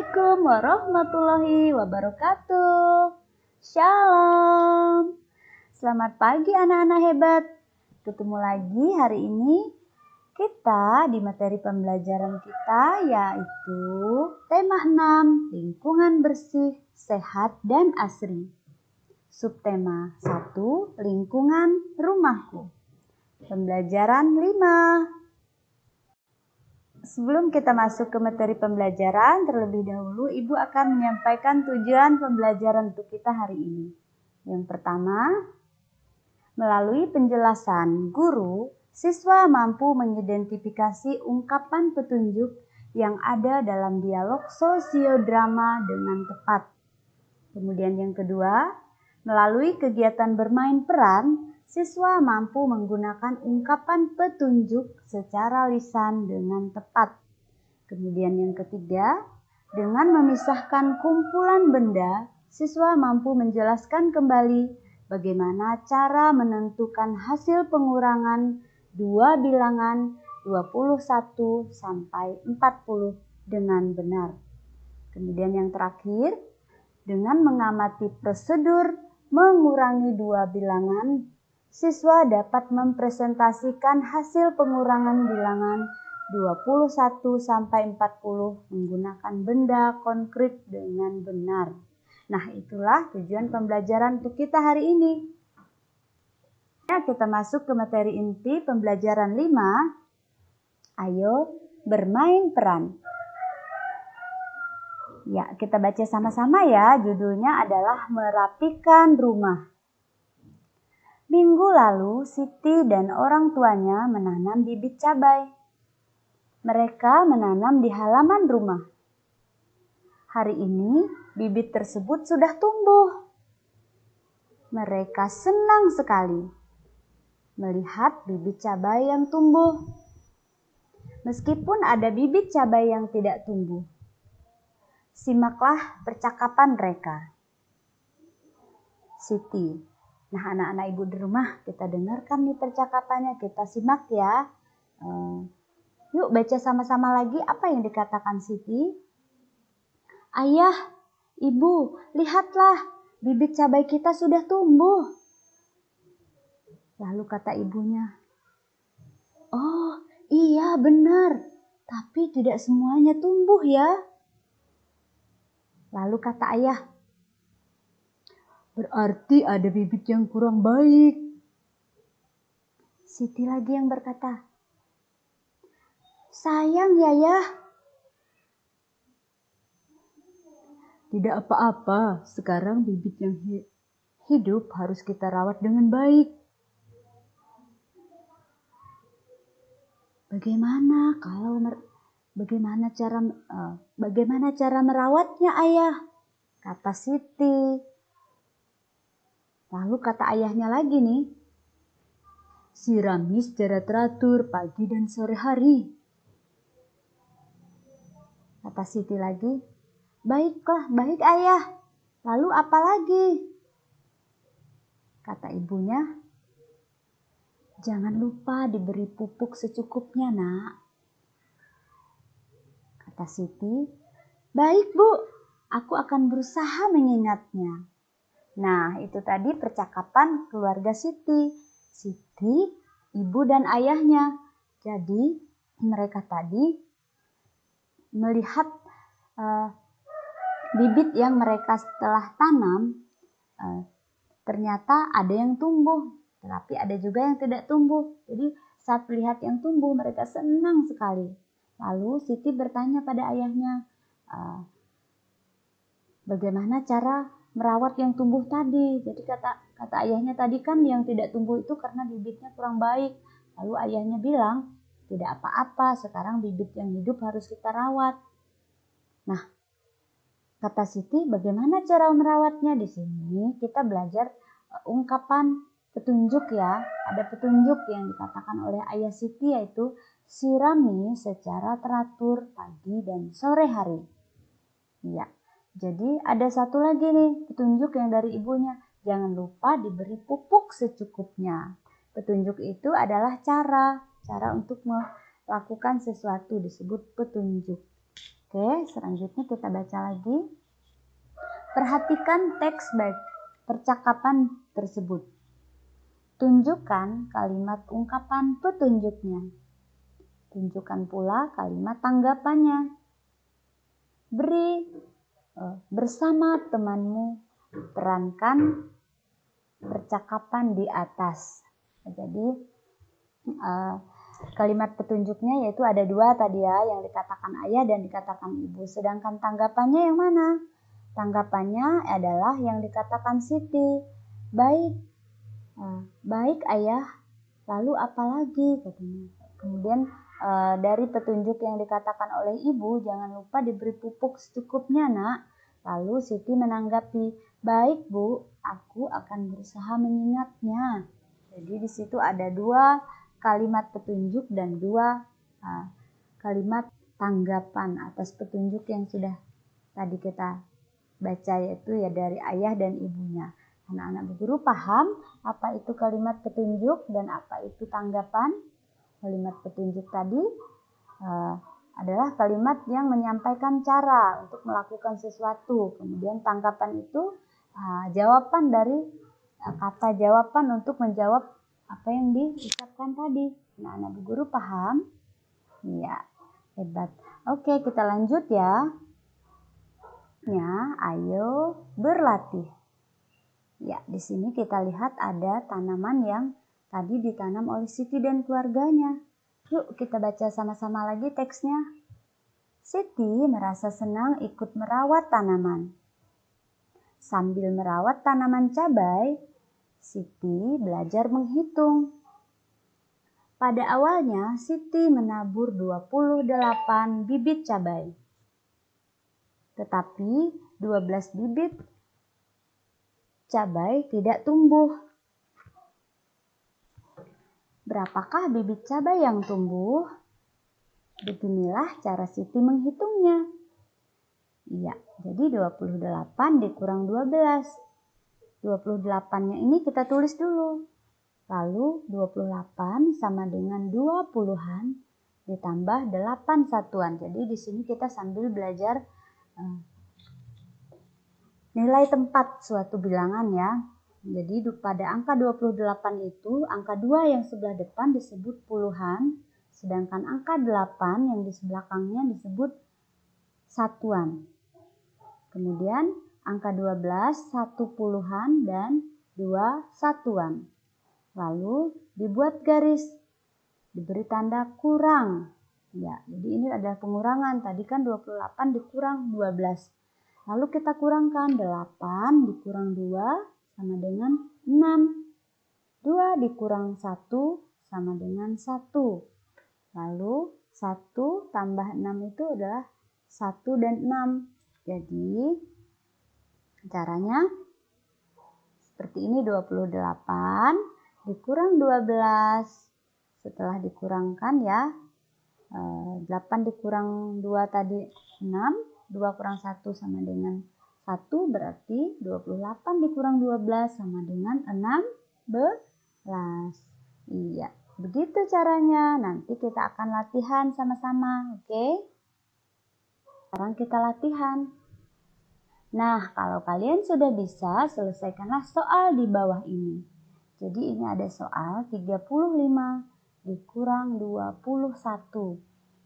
Assalamualaikum warahmatullahi wabarakatuh. Shalom. Selamat pagi anak-anak hebat. Ketemu lagi hari ini kita di materi pembelajaran kita yaitu tema 6, lingkungan bersih, sehat dan asri. Subtema 1, lingkungan rumahku. Pembelajaran 5. Sebelum kita masuk ke materi pembelajaran, terlebih dahulu Ibu akan menyampaikan tujuan pembelajaran untuk kita hari ini. Yang pertama, melalui penjelasan guru, siswa mampu mengidentifikasi ungkapan petunjuk yang ada dalam dialog sosiodrama dengan tepat. Kemudian yang kedua, melalui kegiatan bermain peran, siswa mampu menggunakan ungkapan petunjuk secara lisan dengan tepat. Kemudian yang ketiga, dengan memisahkan kumpulan benda, siswa mampu menjelaskan kembali bagaimana cara menentukan hasil pengurangan dua bilangan 21 sampai 40 dengan benar. Kemudian yang terakhir, dengan mengamati prosedur mengurangi dua bilangan, siswa dapat mempresentasikan hasil pengurangan bilangan 21 sampai 40 menggunakan benda konkret dengan benar. Nah, itulah tujuan pembelajaran untuk kita hari ini. Ya, kita masuk ke materi inti pembelajaran 5. Ayo bermain peran. Ya, kita baca sama-sama ya. Judulnya adalah merapikan rumah. Minggu lalu, Siti dan orang tuanya menanam bibit cabai. Mereka menanam di halaman rumah. Hari ini, bibit tersebut sudah tumbuh. Mereka senang sekali melihat bibit cabai yang tumbuh. Meskipun ada bibit cabai yang tidak tumbuh. Simaklah percakapan mereka. Siti. Nah, anak-anak ibu di rumah, kita dengarkan nih percakapannya, kita simak ya. Yuk baca sama-sama lagi apa yang dikatakan Siti. Ayah, ibu, lihatlah, bibit cabai kita sudah tumbuh. Lalu kata ibunya, oh iya benar, tapi tidak semuanya tumbuh ya. Lalu kata ayah, berarti ada bibit yang kurang baik. Siti lagi yang berkata, sayang ya Yah. Tidak apa-apa, sekarang bibit yang hidup harus kita rawat dengan baik. Bagaimana cara merawatnya ayah? Kata Siti. Lalu kata ayahnya lagi nih, sirami secara teratur pagi dan sore hari. Kata Siti lagi, baiklah, baik ayah. Lalu apa lagi? Kata ibunya, jangan lupa diberi pupuk secukupnya nak. Kata Siti, baik bu, aku akan berusaha mengingatnya. Nah, itu tadi percakapan keluarga Siti. Siti, ibu dan ayahnya. Jadi, mereka tadi melihat bibit yang mereka setelah tanam, ternyata ada yang tumbuh, tetapi ada juga yang tidak tumbuh. Jadi, saat melihat yang tumbuh, mereka senang sekali. Lalu, Siti bertanya pada ayahnya, bagaimana cara merawat yang tumbuh tadi. Jadi kata ayahnya tadi kan yang tidak tumbuh itu karena bibitnya kurang baik. Lalu ayahnya bilang, tidak apa-apa, sekarang bibit yang hidup harus kita rawat. Nah, kata Siti, bagaimana cara merawatnya? Di sini kita belajar ungkapan petunjuk ya. Ada petunjuk yang dikatakan oleh ayah Siti yaitu sirami secara teratur pagi dan sore hari. Ya. Jadi ada satu lagi nih petunjuk yang dari ibunya. Jangan lupa diberi pupuk secukupnya. Petunjuk itu adalah cara untuk melakukan sesuatu disebut petunjuk. Oke, selanjutnya kita baca lagi. Perhatikan teks baik percakapan tersebut. Tunjukkan kalimat ungkapan petunjuknya. Tunjukkan pula kalimat tanggapannya. Beri bersama temanmu, perankan percakapan di atas. Jadi kalimat petunjuknya yaitu ada dua tadi ya, yang dikatakan ayah dan dikatakan ibu. Sedangkan tanggapannya yang mana? Tanggapannya adalah yang dikatakan Siti. Baik, baik ayah, lalu apa lagi katanya. Kemudian dari petunjuk yang dikatakan oleh ibu, jangan lupa diberi pupuk secukupnya nak. Lalu Siti menanggapi, baik bu, aku akan berusaha mengingatnya. Jadi di situ ada dua kalimat petunjuk dan dua kalimat tanggapan atas petunjuk yang sudah tadi kita baca, yaitu ya dari ayah dan ibunya. Anak-anak Bu Guru paham apa itu kalimat petunjuk dan apa itu tanggapan? Kalimat petunjuk tadi adalah kalimat yang menyampaikan cara untuk melakukan sesuatu. Kemudian tanggapan itu jawaban dari kata jawaban untuk menjawab apa yang diucapkan tadi. Nah, anak Bu Guru paham? Iya, hebat. Oke, kita lanjut ya. Ayo berlatih. Ya, di sini kita lihat ada tanaman yang tadi ditanam oleh Siti dan keluarganya. Yuk kita baca sama-sama lagi teksnya. Siti merasa senang ikut merawat tanaman. Sambil merawat tanaman cabai, Siti belajar menghitung. Pada awalnya Siti menabur 28 bibit cabai. Tetapi 12 bibit cabai tidak tumbuh. Berapakah bibit cabai yang tumbuh? Beginilah cara Siti menghitungnya. Iya, jadi 28 dikurang 12. 28-nya ini kita tulis dulu. Lalu 28 sama dengan 20-an ditambah 8 satuan. Jadi di sini kita sambil belajar nilai tempat suatu bilangan ya. Jadi pada angka 28 itu, angka 2 yang sebelah depan disebut puluhan, sedangkan angka 8 yang di sebelakangnya disebut satuan. Kemudian angka 12, 1 puluhan dan 2 satuan. Lalu dibuat garis, diberi tanda kurang. Ya, jadi ini adalah pengurangan. Tadi kan 28 dikurang 12. Lalu kita kurangkan 8 dikurang 2 sama dengan 6. 2 dikurang 1 sama dengan 1. Lalu 1 tambah 6 itu adalah 1 dan 6. Jadi caranya seperti ini, 28 dikurang 12. Setelah dikurangkan ya, 8 dikurang 2 tadi 6. 2 kurang 1 sama dengan 1, berarti 28 dikurang 12 sama dengan 16. Iya, begitu caranya. Nanti kita akan latihan sama-sama, oke? Sekarang kita latihan. Nah, kalau kalian sudah bisa, selesaikanlah soal di bawah ini. Jadi ini ada soal 35 dikurang 21.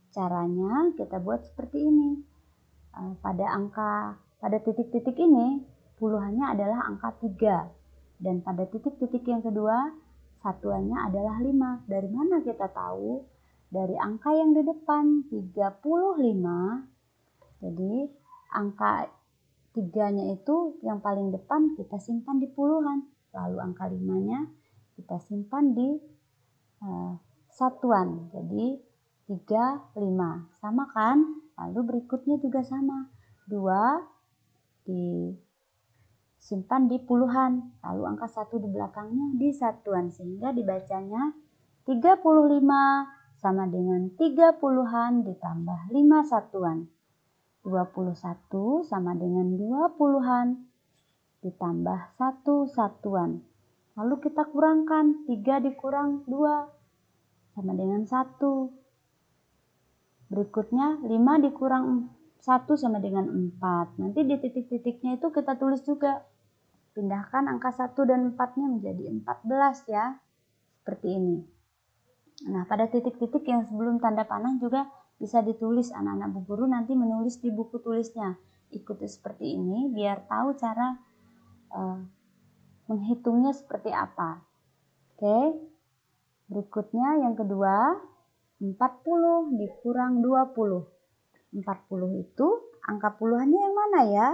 Caranya kita buat seperti ini. Pada titik-titik ini puluhannya adalah angka 3 dan pada titik-titik yang kedua satuannya adalah 5. Dari mana kita tahu? Dari angka yang di depan 35. Jadi angka 3-nya itu yang paling depan kita simpan di puluhan, lalu angka 5-nya kita simpan di satuan. Jadi 3, 5 sama kan? Lalu berikutnya juga sama, 2 disimpan di puluhan, lalu angka 1 di belakangnya di satuan, sehingga dibacanya 35 sama dengan 3 puluhan ditambah 5 satuan. 21 sama dengan 2 puluhan ditambah 1 satuan. Lalu kita kurangkan, 3 dikurang 2 sama dengan 1. Berikutnya 5 dikurang 1 sama dengan 4. Nanti di titik-titiknya itu kita tulis juga. Pindahkan angka 1 dan 4-nya menjadi 14 ya. Seperti ini. Nah, pada titik-titik yang sebelum tanda panah juga bisa ditulis. Anak-anak Bu Guru nanti menulis di buku tulisnya. Ikuti seperti ini biar tahu cara menghitungnya seperti apa. Oke. Berikutnya yang kedua, 40 dikurang 20. 40 itu angka puluhannya yang mana ya?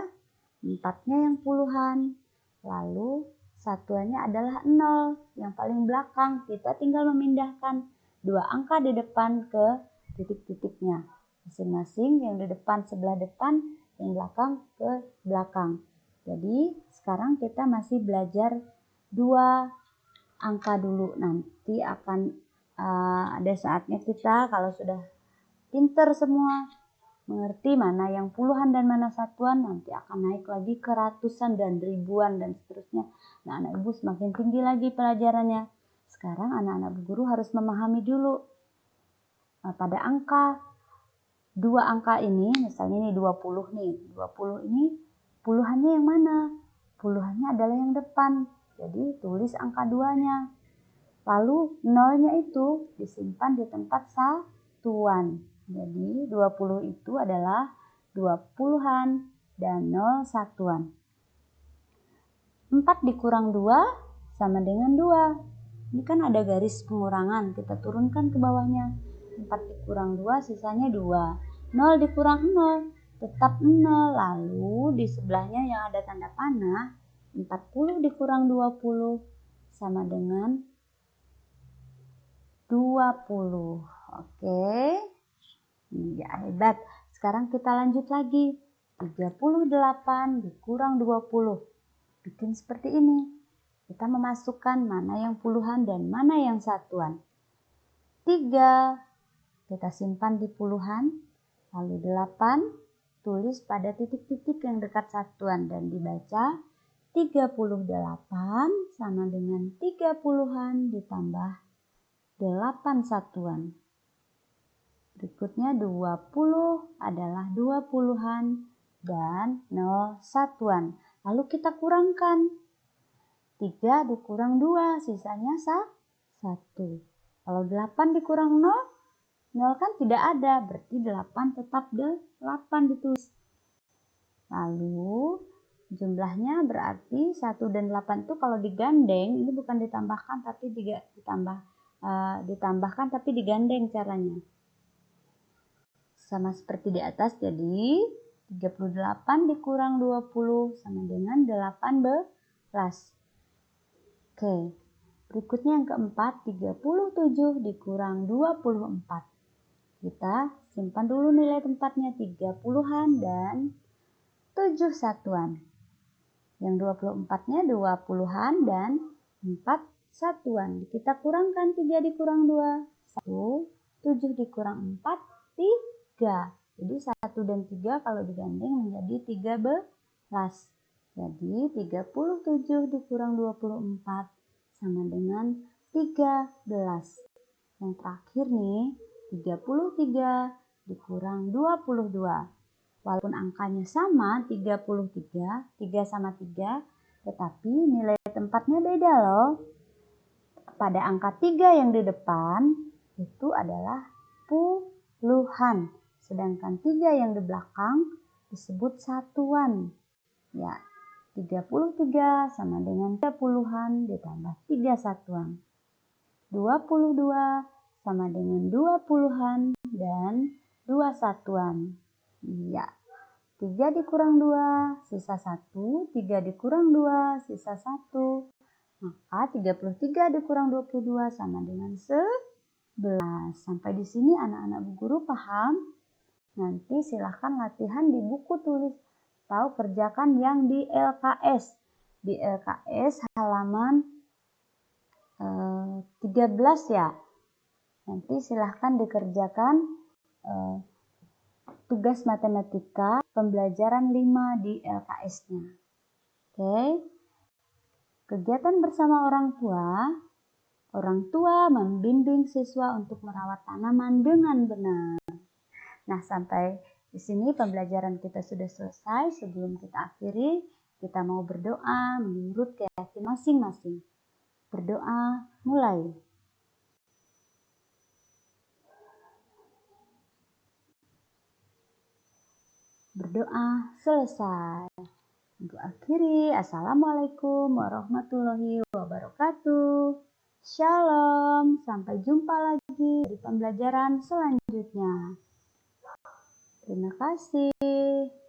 4-nya yang puluhan. Lalu satuannya adalah 0 yang paling belakang. Kita tinggal memindahkan 2 angka di depan ke titik-titiknya. Masing-masing yang di depan sebelah depan, yang belakang ke belakang. Jadi sekarang kita masih belajar 2 angka dulu. Nanti akan ada saatnya kita kalau sudah pinter semua, mengerti mana yang puluhan dan mana satuan, nanti akan naik lagi ke ratusan dan ribuan dan seterusnya. Nah, anak ibu semakin tinggi lagi pelajarannya. Sekarang anak-anak Bu Guru harus memahami dulu pada angka 2 angka ini, misalnya ini 20 nih. 20 ini puluhannya yang mana? Puluhannya adalah yang depan. Jadi tulis angka 2-nya. Lalu 0-nya itu disimpan di tempat satuan. Jadi 20 itu adalah 20-an dan 0 satuan. 4 dikurang 2 sama dengan 2. Ini kan ada garis pengurangan, kita turunkan ke bawahnya. 4 dikurang 2 sisanya 2. 0 dikurang 0 tetap 0. Lalu di sebelahnya yang ada tanda panah, 40 dikurang 20 sama dengan 20. Oke. Ya, hebat. Sekarang kita lanjut lagi. 38 dikurang 20. Bikin seperti ini. Kita memasukkan mana yang puluhan dan mana yang satuan. 3 kita simpan di puluhan. Lalu 8 tulis pada titik-titik yang dekat satuan dan dibaca 38 sama dengan 30-an ditambah 8 satuan. Berikutnya 20 adalah 20-an dan 0 satuan. Lalu kita kurangkan. 3 dikurang 2 sisanya 1. Kalau 8 dikurang 0, 0 kan tidak ada. Berarti 8 tetap 8 ditulis. Lalu jumlahnya berarti 1 dan 8 itu kalau digandeng, ini bukan ditambahkan tapi ditambahkan tapi digandeng caranya. Sama seperti di atas, jadi 38 dikurang 20 sama dengan 18. Oke, berikutnya yang keempat, 37 dikurang 24. Kita simpan dulu nilai tempatnya, 30-an dan 7 satuan. Yang 24-nya 20-an dan 4 satuan. Kita kurangkan 3 dikurang 2, 1, 7 dikurang 4, 3. Jadi 1 dan 3 kalau digandeng menjadi 13. Jadi 37 dikurang 24 sama dengan 13. Yang terakhir nih, 33 dikurang 22. Walaupun angkanya sama, 33, 3 sama 3, tetapi nilai tempatnya beda loh. Pada angka 3 yang di depan itu adalah puluhan. Sedangkan 3 yang di belakang disebut satuan. Ya, 33 sama dengan 30-an ditambah 3 satuan. 22 sama dengan 20-an dan 2 satuan. Ya, 3 dikurang 2 sisa 1, 3 dikurang 2 sisa 1. Maka 33 dikurang 22 sama dengan 11. Sampai di sini anak-anak Bu Guru paham? Nanti silahkan latihan di buku tulis atau kerjakan yang di LKS. Di LKS halaman 13 ya. Nanti silahkan dikerjakan tugas matematika pembelajaran 5 di LKS-nya. Oke. Kegiatan bersama orang tua membimbing siswa untuk merawat tanaman dengan benar. Nah, sampai Di sini pembelajaran kita sudah selesai. Sebelum kita akhiri, kita mau berdoa menurut keyakinan masing-masing. Berdoa mulai. Berdoa selesai. Untuk akhiri, Assalamualaikum warahmatullahi wabarakatuh. Shalom, sampai jumpa lagi di pembelajaran selanjutnya. Terima kasih.